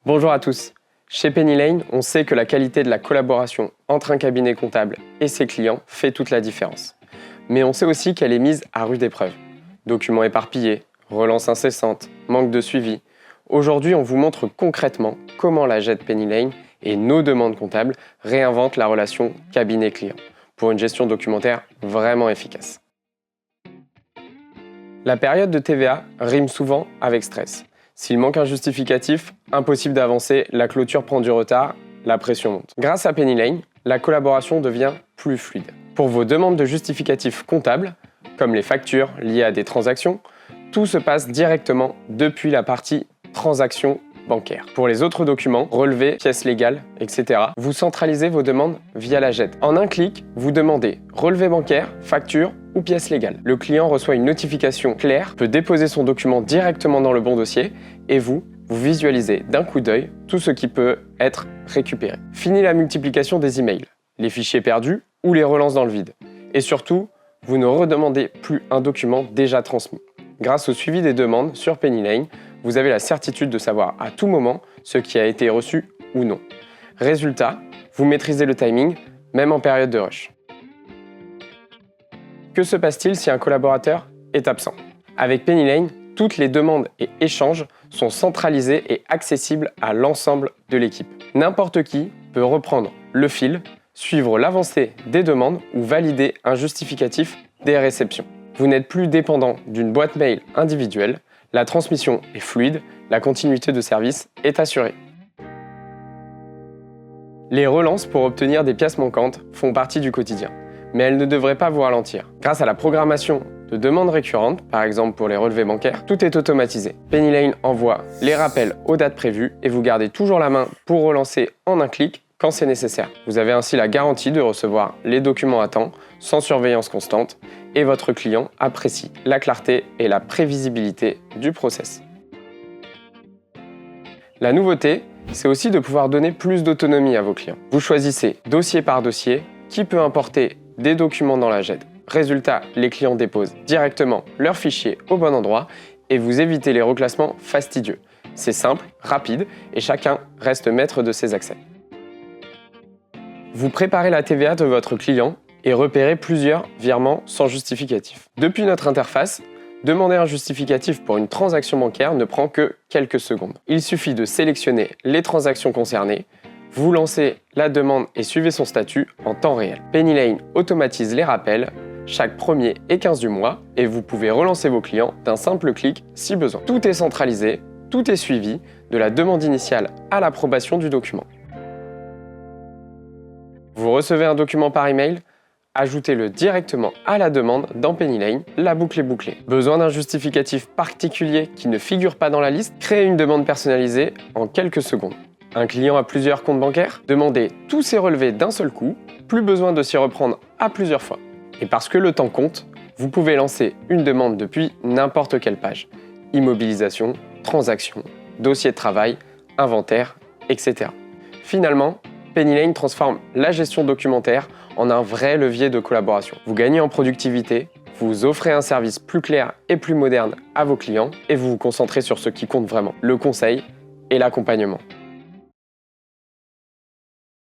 Bonjour à tous. Chez Penny Lane, on sait que la qualité de la collaboration entre un cabinet comptable et ses clients fait toute la différence. Mais on sait aussi qu'elle est mise à rude épreuve. Documents éparpillés, relances incessantes, manque de suivi. Aujourd'hui, on vous montre concrètement comment la JET Penny Lane et nos demandes comptables réinventent la relation cabinet-client pour une gestion documentaire vraiment efficace. La période de TVA rime souvent avec stress. S'il manque un justificatif, impossible d'avancer, la clôture prend du retard, la pression monte. Grâce à Penny Lane, la collaboration devient plus fluide. Pour vos demandes de justificatifs comptables, comme les factures liées à des transactions, tout se passe directement depuis la partie transactions bancaires. Pour les autres documents, relevés, pièces légales, etc., vous centralisez vos demandes via la JET. En un clic, vous demandez relevé bancaire, facture ou pièce légale. Le client reçoit une notification claire, peut déposer son document directement dans le bon dossier et vous visualisez d'un coup d'œil tout ce qui peut être récupéré. Fini la multiplication des emails, les fichiers perdus ou les relances dans le vide. Et surtout, vous ne redemandez plus un document déjà transmis. Grâce au suivi des demandes sur Penny Lane, vous avez la certitude de savoir à tout moment ce qui a été reçu ou non. Résultat, vous maîtrisez le timing, même en période de rush. Que se passe-t-il si un collaborateur est absent? Avec Penny Lane, toutes les demandes et échanges sont centralisés et accessibles à l'ensemble de l'équipe. N'importe qui peut reprendre le fil, suivre l'avancée des demandes ou valider un justificatif des réceptions. Vous n'êtes plus dépendant d'une boîte mail individuelle, la transmission est fluide, la continuité de service est assurée. Les relances pour obtenir des pièces manquantes font partie du quotidien, mais elles ne devraient pas vous ralentir. Grâce à la programmation de demandes récurrentes, par exemple pour les relevés bancaires, tout est automatisé. Penny Lane envoie les rappels aux dates prévues et vous gardez toujours la main pour relancer en un clic quand c'est nécessaire. Vous avez ainsi la garantie de recevoir les documents à temps, sans surveillance constante, et votre client apprécie la clarté et la prévisibilité du process. La nouveauté, c'est aussi de pouvoir donner plus d'autonomie à vos clients. Vous choisissez dossier par dossier qui peut importer des documents dans la JET. Résultat, les clients déposent directement leurs fichiers au bon endroit et vous évitez les reclassements fastidieux. C'est simple, rapide et chacun reste maître de ses accès. Vous préparez la TVA de votre client et repérez plusieurs virements sans justificatif. Depuis notre interface, demander un justificatif pour une transaction bancaire ne prend que quelques secondes. Il suffit de sélectionner les transactions concernées, vous lancez la demande et suivez son statut en temps réel. Penny Lane automatise les rappels chaque 1er et 15 du mois et vous pouvez relancer vos clients d'un simple clic si besoin. Tout est centralisé, tout est suivi, de la demande initiale à l'approbation du document. Vous recevez un document par email, ajoutez-le directement à la demande dans Penny Lane, la boucle est bouclée. Besoin d'un justificatif particulier qui ne figure pas dans la liste? Créez une demande personnalisée en quelques secondes. Un client a plusieurs comptes bancaires? Demandez tous ses relevés d'un seul coup, plus besoin de s'y reprendre à plusieurs fois. Et parce que le temps compte, vous pouvez lancer une demande depuis n'importe quelle page. Immobilisation, transaction, dossier de travail, inventaire, etc. Finalement, Penny Lane transforme la gestion documentaire en un vrai levier de collaboration. Vous gagnez en productivité, vous offrez un service plus clair et plus moderne à vos clients et vous vous concentrez sur ce qui compte vraiment, le conseil et l'accompagnement.